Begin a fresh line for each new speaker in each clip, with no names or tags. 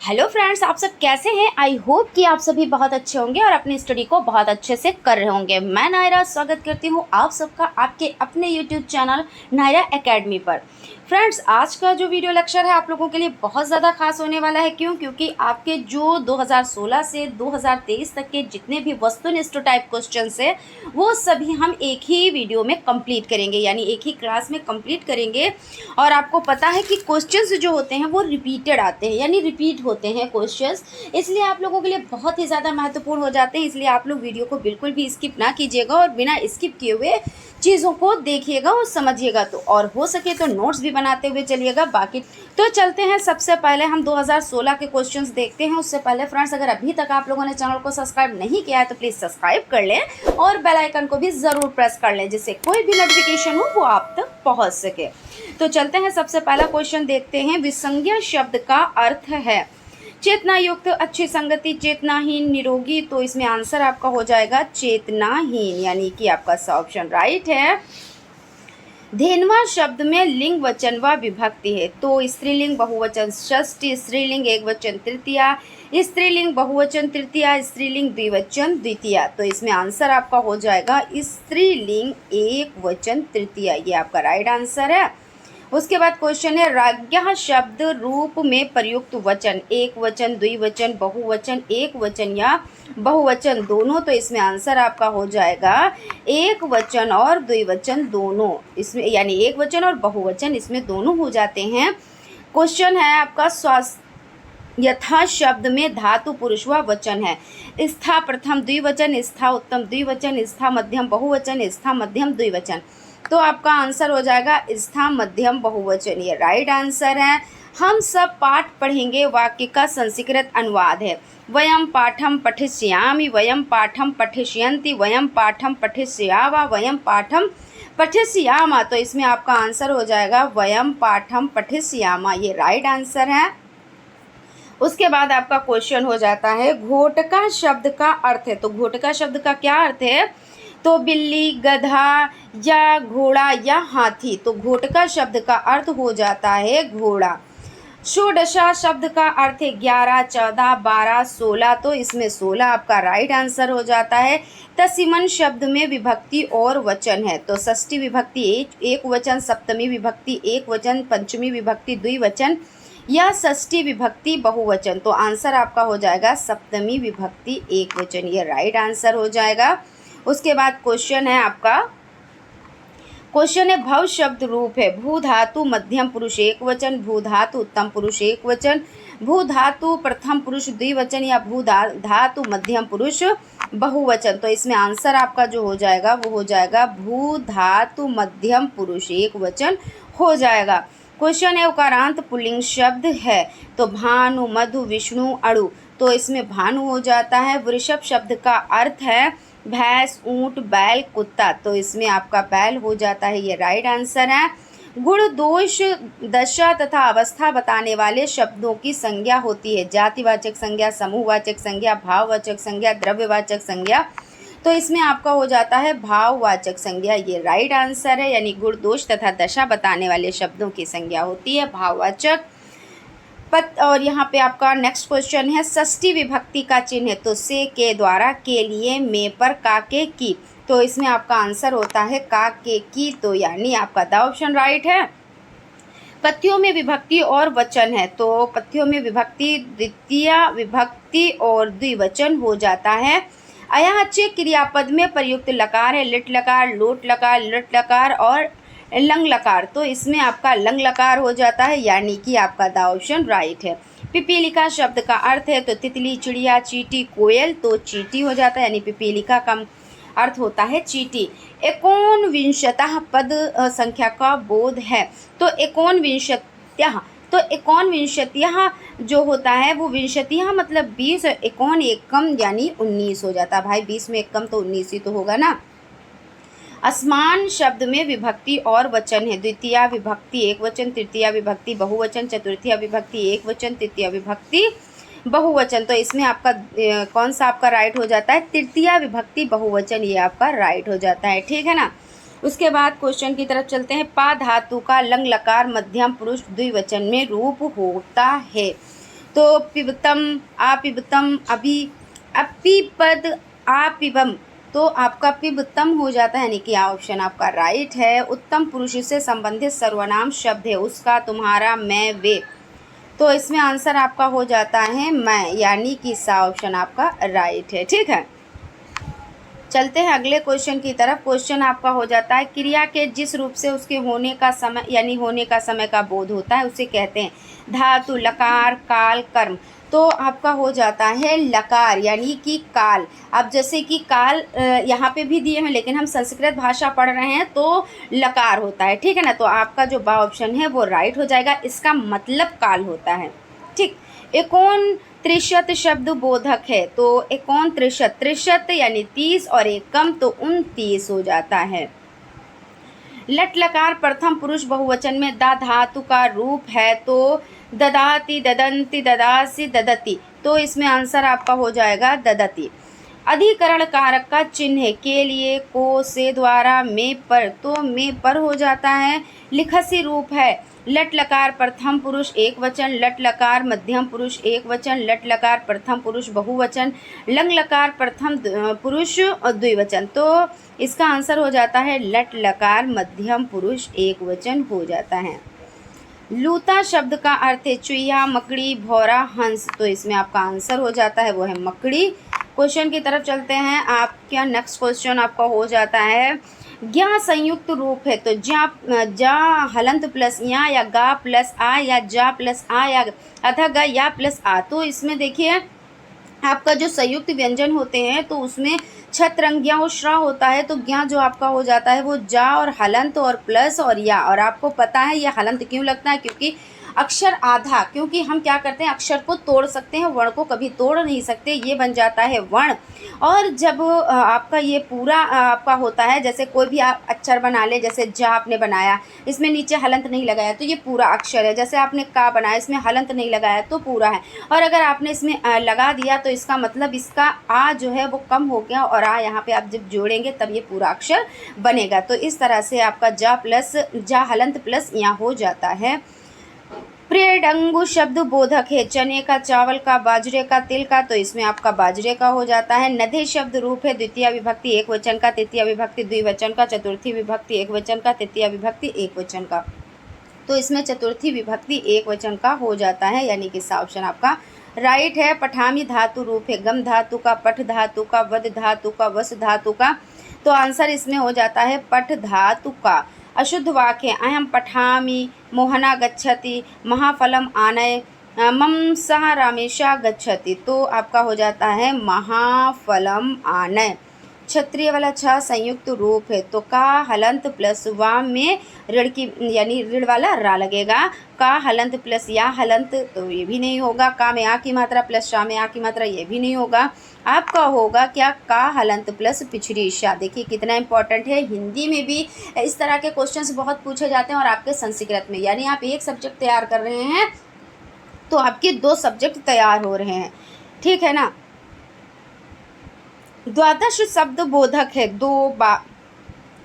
Hello friends, आप सब कैसे हैं। आई होप कि आप सभी बहुत अच्छे होंगे और अपनी स्टडी को बहुत अच्छे से कर रहे होंगे। मैं नायरा स्वागत करती हूं आप सबका आपके अपने यूट्यूब चैनल नायरा एकेडमी पर। फ्रेंड्स, आज का जो वीडियो लेक्चर है आप लोगों के लिए बहुत ज़्यादा खास होने वाला है। क्योंकि आपके जो 2016 से 2023 तक के जितने भी वस्तुनिष्ठ टाइप क्वेश्चन है वो सभी हम एक ही वीडियो में कंप्लीट करेंगे, यानी एक ही क्लास में कंप्लीट करेंगे। और आपको पता है कि क्वेश्चंस जो होते हैं वो रिपीटेड आते हैं, यानी रिपीट होते हैं क्वेश्चंस, इसलिए आप लोगों के लिए बहुत ही ज़्यादा महत्वपूर्ण हो जाते हैं। इसलिए आप लोग वीडियो को बिल्कुल भी स्किप ना कीजिएगा और बिना स्किप किए हुए चीज़ों को देखिएगा और समझिएगा, तो और हो सके तो नोट्स भी बनाते हुए चलिएगा। बाकी तो चलते हैं, सबसे पहले हम 2016 के क्वेश्चंस देखते हैं। उससे पहले फ्रेंड्स, अगर अभी तक आप लोगों ने चैनल को सब्सक्राइब नहीं किया है तो प्लीज़ सब्सक्राइब कर लें और बेल आइकन को भी ज़रूर प्रेस कर लें, जिससे कोई भी नोटिफिकेशन हो वो आप तक पहुँच सके। तो चलते हैं, सबसे पहला क्वेश्चन देखते हैं। विसंज्ञा शब्द का अर्थ है चेतना युक्त, अच्छी संगति, चेतनाहीन, निरोगी। तो इसमें आंसर आपका हो जाएगा चेतनाहीन, यानी कि आपका सा ऑप्शन राइट है। धेनवा शब्द में लिंग वचन व विभक्ति है। तो स्त्रीलिंग बहुवचन षष्ठी, स्त्रीलिंग एक वचन तृतीया, स्त्रीलिंग बहुवचन तृतीया, स्त्रीलिंग द्विवचन द्वितीया। तो इसमें आंसर आपका हो जाएगा स्त्रीलिंग एक वचन तृतीया, ये आपका राइट आंसर है। उसके बाद क्वेश्चन है, राज्ञः शब्द रूप में प्रयुक्त वचन एक वचन, द्विवचन, बहुवचन, एक वचन या बहुवचन दोनों। तो इसमें आंसर आपका हो जाएगा एक वचन और द्विवचन दोनों, इसमें यानी एक वचन और बहुवचन इसमें दोनों हो जाते हैं। क्वेश्चन है आपका स्वास्थ्य यथा शब्द में धातु पुरुष व वचन है। स्था प्रथम द्विवचन, स्था उत्तम द्विवचन, स्था मध्यम बहुवचन, स्था मध्यम द्विवचन। तो आपका आंसर हो जाएगा स्था मध्यम बहुवचन, ये राइट आंसर है। हम सब पाठ पढ़ेंगे वाक्य का संस्कृत अनुवाद है। वयम पाठम पठिष्यामि, वयम पाठम पठिष्यन्ति, वयम पाठम पठिष्यावा, वयम पाठम पठिष्यामा। तो इसमें आपका आंसर हो जाएगा वयम पाठम पठिष्यामा, ये राइट आंसर है। उसके बाद आपका क्वेश्चन हो जाता है, घोटका शब्द का अर्थ है। तो घोटका शब्द का क्या अर्थ है? तो बिल्ली, गधा या घोड़ा या हाथी। तो घोटका शब्द का अर्थ हो जाता है घोड़ा। षोडशा शब्द का अर्थ है 11, 14, 12, 16। तो इसमें 16 आपका राइट आंसर हो जाता है। तसिमन शब्द में विभक्ति और वचन है। तो षष्ठी विभक्ति एक वचन, सप्तमी विभक्ति एक वचन, पंचमी विभक्ति द्विवचन या षष्ठी विभक्ति बहुवचन। तो आंसर आपका हो जाएगा सप्तमी विभक्ति एक वचन, ये राइट आंसर हो जाएगा। उसके बाद क्वेश्चन है आपका, क्वेश्चन है भव शब्द रूप है। भू धातु मध्यम पुरुष एक वचन, भू धातु उत्तम पुरुष एक वचन, भू धातु प्रथम पुरुष द्विवचन या भू धातु मध्यम पुरुष बहुवचन। तो इसमें आंसर आपका जो हो जाएगा वो हो जाएगा भू धातु मध्यम पुरुष एक वचन हो जाएगा। क्वेश्चन है उकारांत पुल्लिंग शब्द है। तो भानु, मधु, विष्णु, अणु। तो इसमें भानु हो जाता है। वृषभ शब्द का अर्थ है भैंस, ऊंट, बैल, कुत्ता। तो इसमें आपका बैल हो जाता है, ये राइट आंसर है। गुण, दोष, दशा तथा अवस्था बताने वाले शब्दों की संज्ञा होती है। जातिवाचक संज्ञा, समूहवाचक संज्ञा, भाववाचक संज्ञा, द्रव्यवाचक संज्ञा। तो इसमें आपका हो जाता है भाववाचक संज्ञा, ये राइट आंसर है। यानी गुण, दोष तथा दशा बताने वाले शब्दों की संज्ञा होती है भाववाचक। और यहाँ पे आपका नेक्स्ट क्वेश्चन है, षष्ठी विभक्ति का चिन्ह है। तो से, के, द्वारा, के लिए, में, पर, का, के, की। तो इसमें आपका आंसर होता है का, के, की। तो यानी आपका द ऑप्शन राइट है। पत्तियों में विभक्ति और वचन है। तो पत्तियों में विभक्ति द्वितीय विभक्ति और द्विवचन हो जाता है। अयाच्य क्रियापद में प्रयुक्त लकार है लिट लकार, लोट लकार, लट लकार और लंग लकार। तो इसमें आपका लंग लकार हो जाता है, यानी कि आपका द ऑप्शन राइट है। पिपीलिका शब्द का अर्थ है तो तितली, चिड़िया, चींटी, कोयल। तो चींटी हो जाता है, यानी पिपीलिका का अर्थ होता है चींटी। एकोनविंशतः पद संख्या का बोध है। तो एकोनविंशत्यः, तो एकोनविंशत्यः जो होता है वो विंशतिः मतलब 20, एकोन एक कम यानी 19 हो जाता है। भाई 20 में एक कम तो 19 ही तो होगा ना। असमान शब्द में विभक्ति और वचन है। द्वितीय विभक्ति एक वचन, तृतीय विभक्ति बहुवचन, चतुर्थी विभक्ति एक वचन, तृतीय विभक्ति बहुवचन। तो इसमें आपका कौन सा आपका राइट हो जाता है? तृतीय विभक्ति बहुवचन, ये आपका राइट हो जाता है, ठीक है ना। उसके बाद क्वेश्चन की तरफ चलते हैं। पा धातु का लंग लकार मध्यम पुरुष द्विवचन में रूप होता है। तो पिबतम, आपिबतम, अभी, अपिपद, आपिबम, तो आपका पिबतम हो जाता है, यानी कि ऑप्शन आपका राइट है। उत्तम पुरुष से संबंधित सर्वनाम शब्द है उसका, तुम्हारा, मैं, वे, तो इसमें आंसर आपका हो जाता है मैं, यानी कि सा ऑप्शन आपका राइट है। ठीक है, चलते हैं अगले क्वेश्चन की तरफ। क्वेश्चन आपका हो जाता है क्रिया के जिस रूप से उसके होने का समय यानी होने का समय का बोध होता है उसे कहते हैं धातु, लकार, काल, कर्म, तो आपका हो जाता है लकार यानी कि काल। अब जैसे कि काल यहाँ पे भी दिए हैं लेकिन हम संस्कृत भाषा पढ़ रहे हैं तो लकार होता है, ठीक है ना, तो आपका जो बा ऑप्शन है वो राइट हो जाएगा, इसका मतलब काल होता है। ठीक, एकोन त्रिशत शब्द बोधक है, तो एकोन त्रिशत, त्रिशत यानी 30 और एकम तो 29 हो जाता है। लट लकार प्रथम पुरुष बहुवचन में दा धातु का रूप है, तो ददाति, ददंती, ददासी, ददती, तो इसमें आंसर आपका हो जाएगा ददती। अधिकरण कारक का चिन्ह है के लिए, को, से, द्वारा, में, पर, तो में पर हो जाता है। लिखसी रूप है लट लकार प्रथम पुरुष एक वचन, लट लकार मध्यम पुरुष एक वचन, लट लकार प्रथम पुरुष बहुवचन, लंग लकार प्रथम पुरुष द्विवचन, तो इसका आंसर हो जाता है लट लकार मध्यम पुरुष एक वचन हो जाता है। लूता शब्द का अर्थ है चुईया, मकड़ी, भौरा, हंस, तो इसमें आपका आंसर हो जाता है वो है मकड़ी। क्वेश्चन की तरफ चलते हैं। आपका नेक्स्ट क्वेश्चन आपका हो जाता है ज्ञा संयुक्त रूप है, तो जा हलंत प्लस या गा प्लस आ या जा प्लस आ या अथा गा या प्लस आ, तो इसमें देखिए आपका जो संयुक्त व्यंजन होते हैं तो उसमें छत्रंग ज्ञा और श्रा होता है, तो ज्ञा जो आपका हो जाता है वो जा और हलंत और प्लस और या, और आपको पता है ये हलंत क्यों लगता है, क्योंकि अक्षर आधा, क्योंकि हम क्या करते हैं अक्षर को तोड़ सकते हैं, वर्ण को कभी तोड़ नहीं सकते, ये बन जाता है वर्ण। और जब आपका ये पूरा आपका होता है, जैसे कोई भी आप अक्षर बना ले, जैसे जा आपने बनाया इसमें नीचे हलंत नहीं लगाया तो ये पूरा अक्षर है, जैसे आपने का बनाया इसमें हलंत नहीं लगाया तो पूरा है, और अगर आपने इसमें लगा दिया तो इसका मतलब इसका आ जो है वो कम हो गया, और आ यहाँ पे आप जब जोड़ेंगे तब ये पूरा अक्षर बनेगा। तो इस तरह से आपका जा हलंत प्लस यहाँ हो जाता है। प्रेडंगु शब्द बोधक है चने का, चावल का, बाजरे का, तिल का, तो इसमें आपका बाजरे का हो जाता है। नधे शब्द रूप है द्वितीय विभक्ति एक वचन का, तृतीय विभक्ति द्विवचन का, चतुर्थी विभक्ति एक वचन का, तृतीय विभक्ति एक वचन का, तो इसमें चतुर्थी विभक्ति एक वचन का हो जाता है, यानी कि सा ऑप्शन आपका राइट है। पठामी धातु रूप है गम धातु का, पठ धातु का, वद धातु का, वस धातु का, तो आंसर इसमें हो जाता है पठ धातु का। अशुद्ध वाक्य अहम पठामि मोहना गच्छति महाफलम आनय मम सह रामेशा गच्छति, तो आपका हो जाता है महाफलम आनय। क्षत्रिय वाला छ संयुक्त रूप है, तो का हलंत प्लस वाम में ऋण की यानी ऋण वाला रा लगेगा, का हलंत प्लस या हलंत, तो ये भी नहीं होगा। का में आ की मात्रा प्लस शा में आ की मात्रा, ये भी नहीं होगा। आपका होगा क्या का हलंत प्लस पिछड़ी शा। देखिए कितना इंपॉर्टेंट है, हिंदी में भी इस तरह के क्वेश्चंस बहुत पूछे जाते हैं और आपके संस्कृत में, यानी आप एक सब्जेक्ट तैयार कर रहे हैं तो आपके 2 सब्जेक्ट तैयार हो रहे हैं, ठीक है ना। द्वादश शब्द बोधक है 2,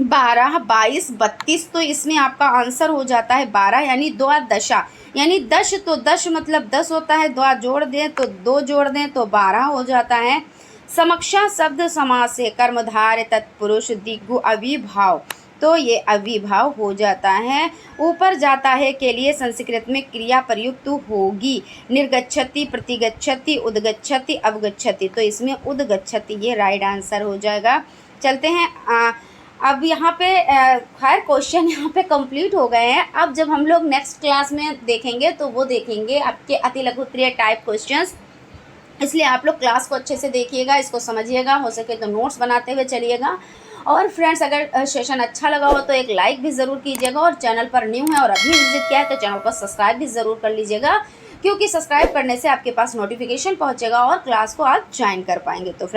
12, 22, 32, तो इसमें आपका आंसर हो जाता है 12, यानी द्वादशा, यानी 10, तो 10 मतलब 10 होता है, द्वा जोड़ दें तो 2 जोड़ दें तो 12 हो जाता है। समक्षा शब्द समास है कर्मधारय तत्पुरुष दिग्गु अविभाव, तो ये अविभाव हो जाता है। ऊपर जाता है के लिए संस्कृत में क्रिया प्रयुक्त होगी निर्गच्छति, प्रतिगच्छति, उदगच्छति, अवगच्छति, तो इसमें उदगच्छति ये राइट आंसर हो जाएगा। चलते हैं अब यहाँ पे खैर क्वेश्चन यहाँ पे कंप्लीट हो गए हैं। अब जब हम लोग नेक्स्ट क्लास में देखेंगे तो वो देखेंगे आपके अति लघुत्तरीय टाइप क्वेश्चंस, इसलिए आप लोग क्लास को अच्छे से देखिएगा, इसको समझिएगा, हो सके तो नोट्स बनाते हुए चलिएगा। और फ्रेंड्स अगर सेशन अच्छा लगा हो तो एक लाइक भी ज़रूर कीजिएगा, और चैनल पर न्यू है और अभी विजिट किया है तो चैनल को सब्सक्राइब भी ज़रूर कर लीजिएगा, क्योंकि सब्सक्राइब करने से आपके पास नोटिफिकेशन पहुंचेगा और क्लास को आप ज्वाइन कर पाएंगे। तो